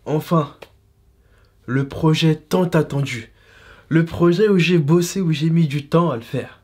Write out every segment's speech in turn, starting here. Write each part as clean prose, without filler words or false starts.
Enfin, le projet tant attendu. Le projet où j'ai bossé, où j'ai mis du temps à le faire.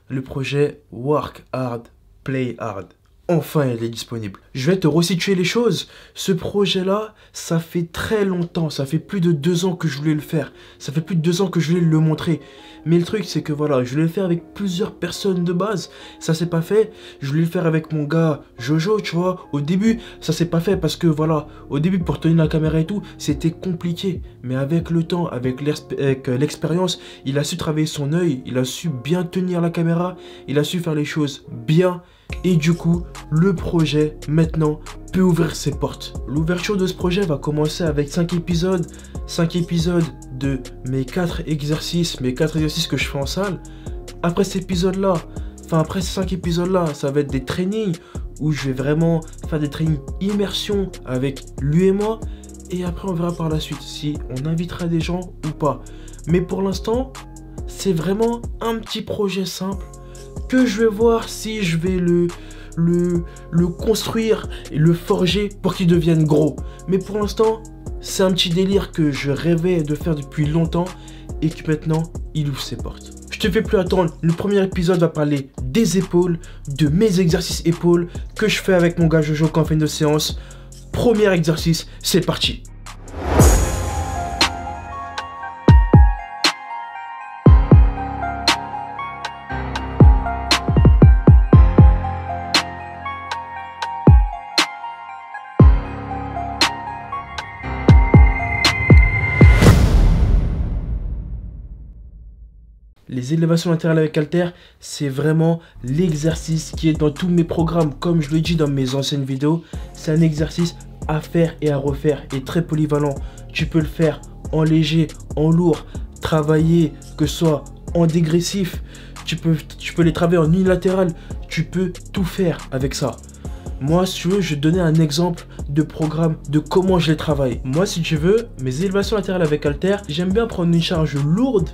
Le projet Work Hard, Play Hard. Enfin, il est disponible. Je vais te resituer les choses. Ce projet-là, ça fait très longtemps. Ça fait plus de 2 ans que je voulais le faire. Ça fait plus de 2 ans que je voulais le montrer. Mais le truc, c'est que voilà, je voulais le faire avec plusieurs personnes de base. Ça s'est pas fait. Je voulais le faire avec mon gars Jojo, tu vois. Au début, ça s'est pas fait parce que voilà, au début, pour tenir la caméra et tout, c'était compliqué. Mais avec le temps, avec l'expérience, il a su travailler son œil. Il a su bien tenir la caméra. Il a su faire les choses bien. Et du coup, le projet, maintenant, peut ouvrir ses portes. L'ouverture de ce projet va commencer avec 5 épisodes. 5 épisodes de mes 4 exercices, que je fais en salle. Après cet épisode-là, après ces 5 épisodes-là, ça va être des trainings où je vais vraiment faire des trainings immersion avec lui et moi. Et après, on verra par la suite si on invitera des gens ou pas. Mais pour l'instant, c'est vraiment un petit projet simple que je vais voir si je vais le construire et le forger pour qu'il devienne gros. Mais pour l'instant, c'est un petit délire que je rêvais de faire depuis longtemps et que maintenant, il ouvre ses portes. Je te fais plus attendre, le premier épisode va parler des épaules, de mes exercices épaules que je fais avec mon gars Jojo quand on fait une séance. Premier exercice, c'est parti. Les élévations latérales avec haltère, c'est vraiment l'exercice qui est dans tous mes programmes. Comme je le dis dans mes anciennes vidéos, c'est un exercice à faire et à refaire et très polyvalent. Tu peux le faire en léger, en lourd, travailler que ce soit en dégressif. Tu peux les travailler en unilatéral. Tu peux tout faire avec ça. Moi, si tu veux, je vais te donner un exemple de programme de comment je les travaille. Moi, si tu veux, mes élévations latérales avec haltère, j'aime bien prendre une charge lourde.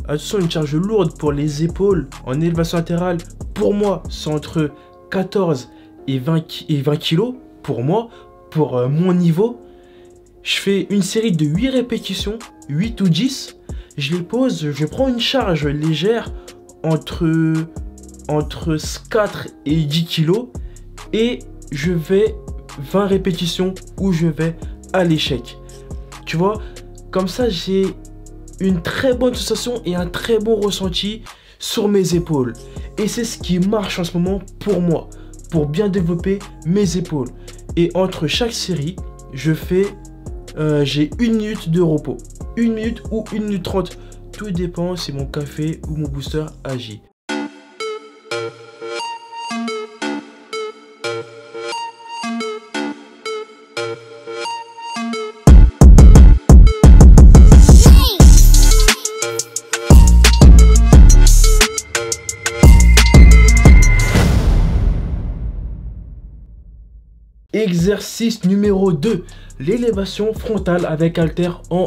Attention, une charge lourde pour les épaules en élévation latérale. Pour moi, c'est entre 14 et 20 kg. Pour moi, pour mon niveau, je fais une série de 8 répétitions, 8 ou 10. Je les pose, je prends une charge légère entre 4 et 10 kg. Et je vais 20 répétitions où je vais à l'échec. Tu vois, comme ça, j'ai une très bonne sensation et un très bon ressenti sur mes épaules. Et c'est ce qui marche en ce moment pour moi, pour bien développer mes épaules. Et entre chaque série, je fais, j'ai 1 minute de repos. 1 minute ou 1 minute 30. Tout dépend si mon café ou mon booster agit. Exercice numéro 2, l'élévation frontale avec haltère en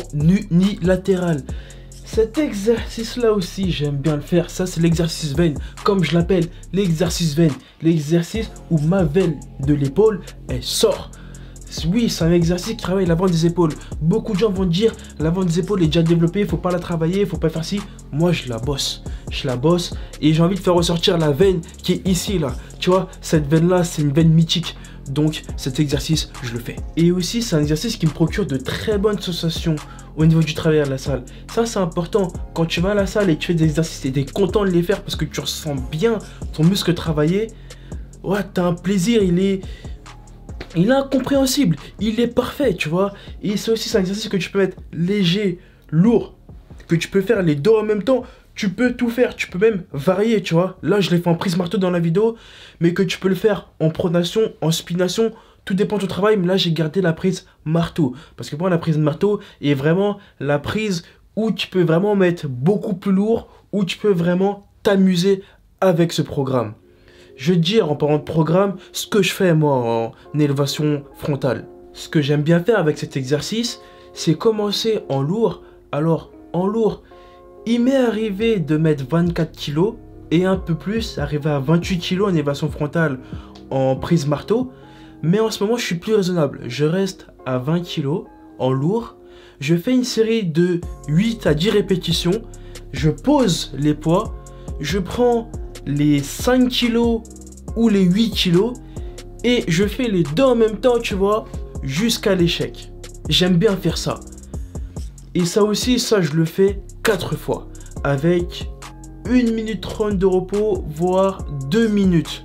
unilatéral. Cet exercice-là aussi, j'aime bien le faire. Ça, c'est l'exercice veine, comme je l'appelle, l'exercice veine. L'exercice où ma veine de l'épaule, elle sort. Oui, c'est un exercice qui travaille l'avant des épaules. Beaucoup de gens vont dire, l'avant des épaules est déjà développé, il faut pas la travailler, il faut pas faire ci. Moi, je la bosse. Je la bosse et j'ai envie de faire ressortir la veine qui est ici, là. Tu vois, cette veine-là, c'est une veine mythique. Donc cet exercice, je le fais. Et aussi, c'est un exercice qui me procure de très bonnes sensations au niveau du travail à la salle. Ça, c'est important. Quand tu vas à la salle et que tu fais des exercices et tu es content de les faire parce que tu ressens bien ton muscle travailler, ouais, tu as un plaisir, il est incompréhensible. Il est parfait, tu vois. Et c'est aussi un exercice que tu peux mettre léger, lourd, que tu peux faire les deux en même temps. Tu peux tout faire, tu peux même varier, tu vois. Là, je l'ai fait en prise marteau dans la vidéo, mais que tu peux le faire en pronation, en spination, tout dépend de ton travail. Mais là, j'ai gardé la prise marteau. Parce que pour moi, la prise marteau est vraiment la prise où tu peux vraiment mettre beaucoup plus lourd, où tu peux vraiment t'amuser avec ce programme. Je vais te dire, en parlant de programme, ce que je fais, moi, en élévation frontale. Ce que j'aime bien faire avec cet exercice, c'est commencer en lourd. Alors, en lourd, il m'est arrivé de mettre 24 kg et un peu plus, arriver à 28 kg en élévation frontale en prise marteau. Mais en ce moment, je suis plus raisonnable. Je reste à 20 kg en lourd. Je fais une série de 8 à 10 répétitions. Je pose les poids. Je prends les 5 kilos ou les 8 kilos. Et je fais les deux en même temps, tu vois, jusqu'à l'échec. J'aime bien faire ça. Et ça aussi, ça je le fais 4 fois. Avec 1 minute 30 de repos, voire 2 minutes.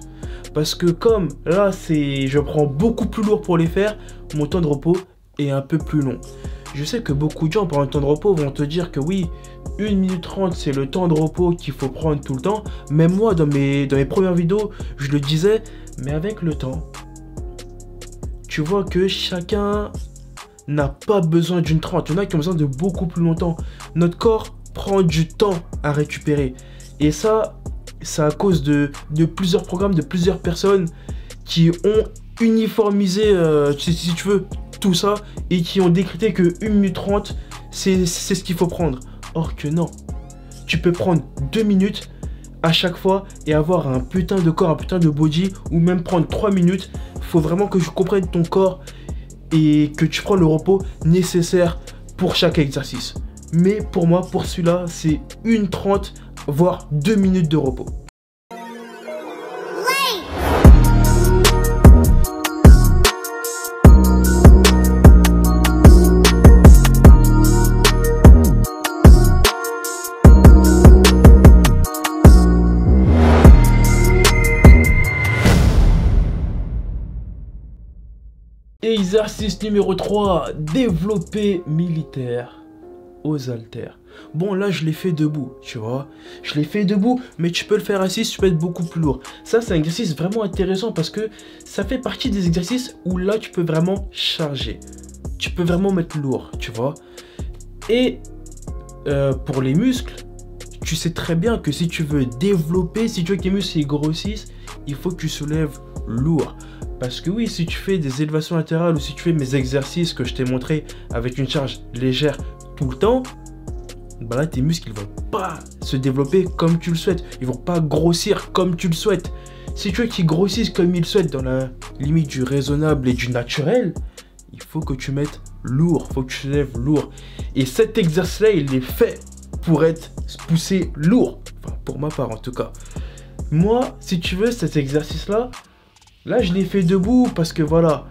Parce que comme là, je prends beaucoup plus lourd pour les faire, mon temps de repos est un peu plus long. Je sais que beaucoup de gens, pendant le temps de repos, vont te dire que oui, 1 minute 30, c'est le temps de repos qu'il faut prendre tout le temps. Même moi, dans mes premières vidéos, je le disais, mais avec le temps, tu vois que chacun n'a pas besoin d'une 30. Il y en a qui ont besoin de beaucoup plus longtemps. Notre corps prend du temps à récupérer. Et ça, c'est à cause de plusieurs programmes, de plusieurs personnes qui ont uniformisé, si tu veux, tout ça et qui ont décrété que 1 minute 30, c'est ce qu'il faut prendre. Or que non. Tu peux prendre 2 minutes à chaque fois et avoir un putain de corps, un putain de body, ou même prendre 3 minutes. Il faut vraiment que je comprenne ton corps et que tu prends le repos nécessaire pour chaque exercice. Mais pour moi, pour celui-là, c'est 1:30, voire 2 minutes de repos. Exercice numéro 3, développé militaire aux haltères. Bon, là, je l'ai fait debout, tu vois. Je l'ai fait debout, mais tu peux le faire assis, tu peux être beaucoup plus lourd. Ça, c'est un exercice vraiment intéressant parce que ça fait partie des exercices où là, tu peux vraiment charger. Tu peux vraiment mettre lourd, tu vois. Et pour les muscles, tu sais très bien que si tu veux développer, si tu veux que tes muscles grossissent, il faut que tu soulèves lourd. Parce que oui, si tu fais des élévations latérales ou si tu fais mes exercices que je t'ai montré avec une charge légère tout le temps, bah là tes muscles ils vont pas se développer comme tu le souhaites. Ils vont pas grossir comme tu le souhaites. Si tu veux qu'ils grossissent comme ils le souhaitent dans la limite du raisonnable et du naturel, il faut que tu mettes lourd, il faut que tu lèves lourd. Et cet exercice-là, il est fait pour être poussé lourd. Enfin, pour ma part en tout cas. Moi, si tu veux, cet exercice-là, là, je l'ai fait debout parce que voilà,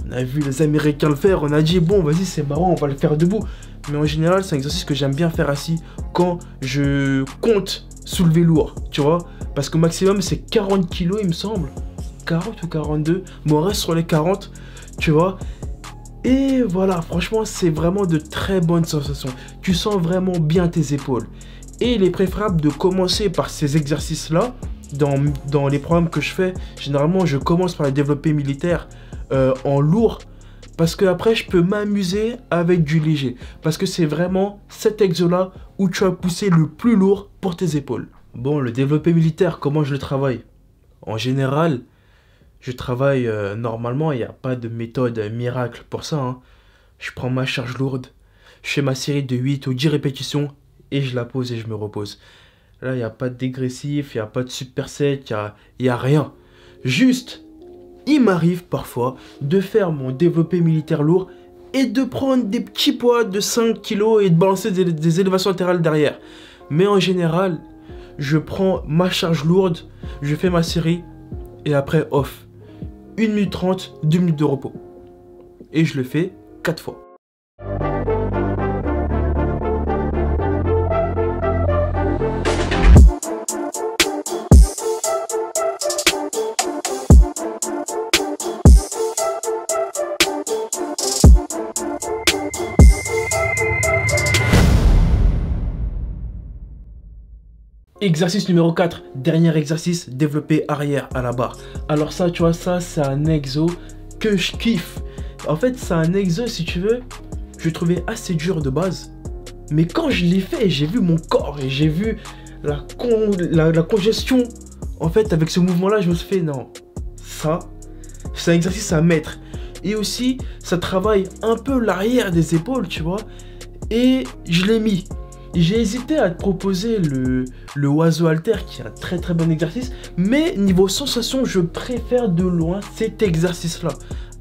on a vu les Américains le faire, on a dit bon, vas-y, c'est marrant, on va le faire debout. Mais en général, c'est un exercice que j'aime bien faire assis quand je compte soulever lourd, tu vois. Parce que maximum, c'est 40 kilos, il me semble. 40 ou 42. Bon, on reste sur les 40, tu vois. Et voilà, franchement, c'est vraiment de très bonnes sensations. Tu sens vraiment bien tes épaules. Et il est préférable de commencer par ces exercices-là. Dans les programmes que je fais, généralement, je commence par les développés militaires en lourd. Parce que après, je peux m'amuser avec du léger. Parce que c'est vraiment cet exo-là où tu vas pousser le plus lourd pour tes épaules. Bon, le développé militaire, comment je le travaille? En général, je travaille normalement, il n'y a pas de méthode miracle pour ça. Hein. Je prends ma charge lourde, je fais ma série de 8 ou 10 répétitions et je la pose et je me repose. Là, il n'y a pas de dégressif, il n'y a pas de superset, il n'y a rien. Juste, il m'arrive parfois de faire mon développé militaire lourd et de prendre des petits poids de 5 kg et de balancer des élévations latérales derrière. Mais en général, je prends ma charge lourde, je fais ma série et après off. 1 minute 30, 2 minutes de repos. Et je le fais 4 fois. Exercice numéro 4, dernier exercice, développé arrière à la barre. Alors ça, tu vois, ça, c'est un exo que je kiffe. En fait, c'est un exo, si tu veux, je le trouvais assez dur de base. Mais quand je l'ai fait, j'ai vu mon corps et j'ai vu la congestion. En fait, avec ce mouvement-là, je me suis fait, non, ça, c'est un exercice à mettre. Et aussi, ça travaille un peu l'arrière des épaules, tu vois. Et je l'ai mis. J'ai hésité à te proposer le oiseau halter qui est un très très bon exercice. Mais niveau sensation, je préfère de loin cet exercice-là.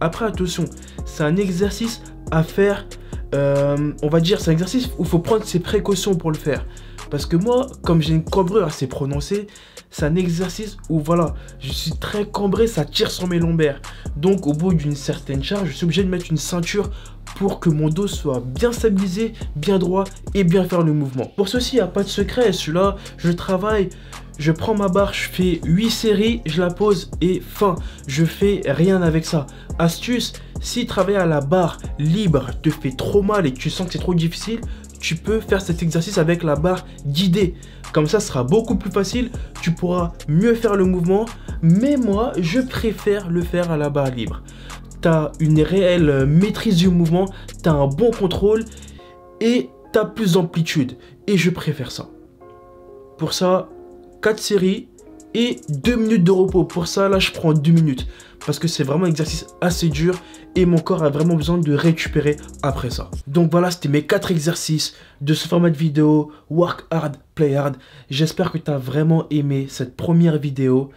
Après, attention, c'est un exercice à faire on va dire, c'est un exercice où il faut prendre ses précautions pour le faire. Parce que moi, comme j'ai une cambrure assez prononcée, c'est un exercice où voilà, je suis très cambré, ça tire sur mes lombaires. Donc au bout d'une certaine charge, je suis obligé de mettre une ceinture pour que mon dos soit bien stabilisé, bien droit et bien faire le mouvement. Pour ceci, il n'y a pas de secret. Celui-là, je travaille, je prends ma barre, je fais 8 séries, je la pose et fin. Je fais rien avec ça. Astuce, si travailler à la barre libre te fait trop mal et que tu sens que c'est trop difficile, tu peux faire cet exercice avec la barre guidée. Comme ça, ce sera beaucoup plus facile, tu pourras mieux faire le mouvement. Mais moi, je préfère le faire à la barre libre. Tu as une réelle maîtrise du mouvement, tu as un bon contrôle et tu as plus d'amplitude. Et je préfère ça. Pour ça, 4 séries et 2 minutes de repos. Pour ça, là, je prends 2 minutes. Parce que c'est vraiment un exercice assez dur et mon corps a vraiment besoin de récupérer après ça. Donc voilà, c'était mes 4 exercices de ce format de vidéo. Work hard, play hard. J'espère que tu as vraiment aimé cette première vidéo.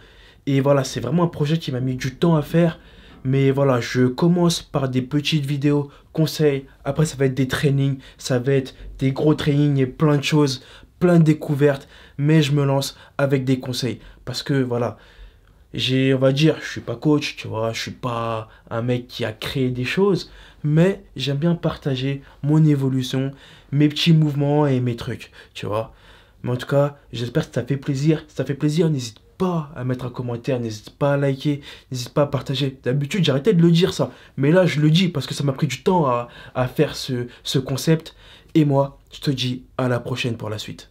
Et voilà, c'est vraiment un projet qui m'a mis du temps à faire. Mais voilà, je commence par des petites vidéos, conseils. Après, ça va être des trainings, ça va être des gros trainings et plein de choses, plein de découvertes. Mais je me lance avec des conseils. Parce que voilà, on va dire, je suis pas coach, tu vois, je suis pas un mec qui a créé des choses, mais j'aime bien partager mon évolution, mes petits mouvements et mes trucs, tu vois. Mais en tout cas, j'espère que ça fait plaisir. Si ça fait plaisir, n'hésite pas à mettre un commentaire, n'hésite pas à liker, n'hésite pas à partager. D'habitude, j'arrêtais de le dire ça, mais là, je le dis parce que ça m'a pris du temps à faire ce concept. Et moi, je te dis à la prochaine pour la suite.